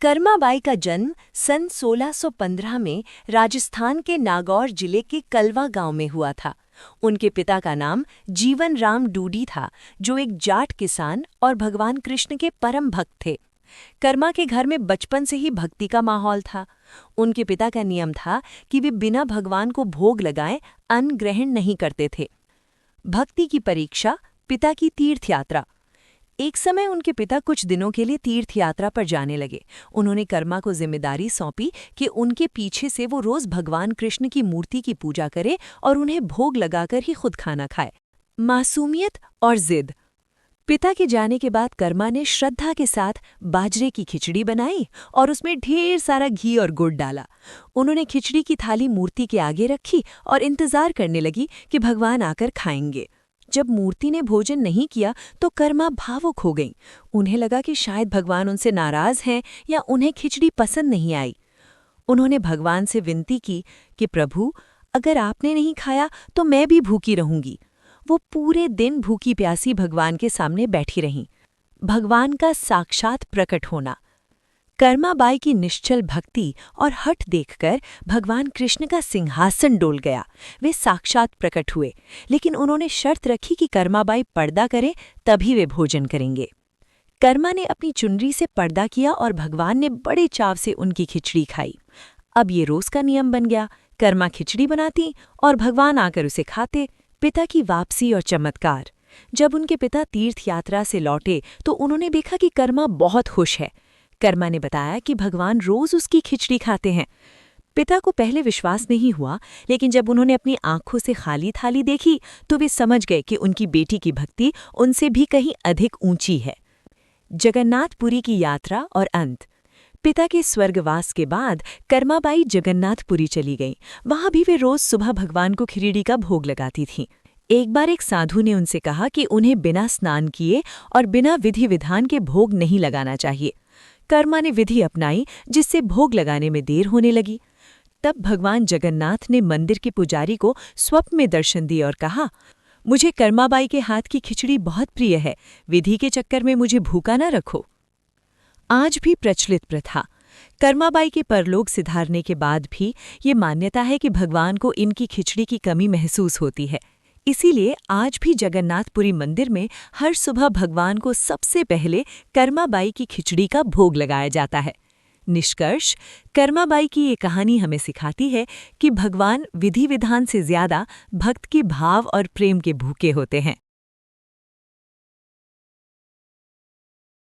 कर्माबाई का जन्म सन 1615 में राजस्थान के नागौर जिले के कलवा गांव में हुआ था। उनके पिता का नाम जीवन राम डूडी था, जो एक जाट किसान और भगवान कृष्ण के परम भक्त थे। कर्मा के घर में बचपन से ही भक्ति का माहौल था। उनके पिता का नियम था कि वे बिना भगवान को भोग लगाए अन्न ग्रहण नहीं करते थे। भक्ति की परीक्षा, पिता की तीर्थ यात्रा। एक समय उनके पिता कुछ दिनों के लिए तीर्थ यात्रा पर जाने लगे। उन्होंने कर्मा को जिम्मेदारी सौंपी कि उनके पीछे से वो रोज भगवान कृष्ण की मूर्ति की पूजा करे और उन्हें भोग लगाकर ही खुद खाना खाए। मासूमियत और जिद। पिता के जाने के बाद कर्मा ने श्रद्धा के साथ बाजरे की खिचड़ी बनाई और उसमें ढेर सारा घी और गुड़ डाला। उन्होंने खिचड़ी की थाली मूर्ति के आगे रखी और इंतजार करने लगी कि भगवान आकर खाएंगे। जब मूर्ति ने भोजन नहीं किया तो कर्मा भावुक हो गईं। उन्हें लगा कि शायद भगवान उनसे नाराज हैं या उन्हें खिचड़ी पसंद नहीं आई। उन्होंने भगवान से विनती की कि प्रभु, अगर आपने नहीं खाया तो मैं भी भूखी रहूंगी। वो पूरे दिन भूखी प्यासी भगवान के सामने बैठी रहीं। भगवान का साक्षात प्रकट होना। कर्माबाई की निश्चल भक्ति और हठ देखकर भगवान कृष्ण का सिंहासन डोल गया। वे साक्षात प्रकट हुए, लेकिन उन्होंने शर्त रखी कि कर्माबाई पर्दा करें तभी वे भोजन करेंगे। कर्मा ने अपनी चुनरी से पर्दा किया और भगवान ने बड़े चाव से उनकी खिचड़ी खाई। अब ये रोज का नियम बन गया। कर्मा खिचड़ी बनाती और भगवान आकर उसे खाते। पिता की वापसी और चमत्कार। जब उनके पिता तीर्थ यात्रा से लौटे तो उन्होंने देखा कि कर्मा बहुत खुश है। कर्मा ने बताया कि भगवान रोज उसकी खिचड़ी खाते हैं। पिता को पहले विश्वास नहीं हुआ, लेकिन जब उन्होंने अपनी आंखों से खाली थाली देखी तो वे समझ गए कि उनकी बेटी की भक्ति उनसे भी कहीं अधिक ऊंची है। जगन्नाथपुरी की यात्रा और अंत। पिता के स्वर्गवास के बाद कर्माबाई जगन्नाथपुरी चली गईं। वहां भी वे रोज सुबह भगवान को खिचड़ी का भोग लगाती थीं। एक बार एक साधु ने उनसे कहा कि उन्हें बिना स्नान किए और बिना विधि विधान के भोग नहीं लगाना चाहिए। कर्मा ने विधि अपनाई, जिससे भोग लगाने में देर होने लगी। तब भगवान जगन्नाथ ने मंदिर के पुजारी को स्वप्न में दर्शन दिए और कहा, मुझे कर्माबाई के हाथ की खिचड़ी बहुत प्रिय है, विधि के चक्कर में मुझे भूखा न रखो। आज भी प्रचलित प्रथा। कर्माबाई के परलोक सिधारने के बाद भी ये मान्यता है कि भगवान को इनकी खिचड़ी की कमी महसूस होती है। इसीलिए आज भी जगन्नाथपुरी मंदिर में हर सुबह भगवान को सबसे पहले कर्माबाई की खिचड़ी का भोग लगाया जाता है। निष्कर्ष, कर्माबाई की ये कहानी हमें सिखाती है कि भगवान विधि विधान से ज्यादा भक्त के भाव और प्रेम के भूखे होते हैं।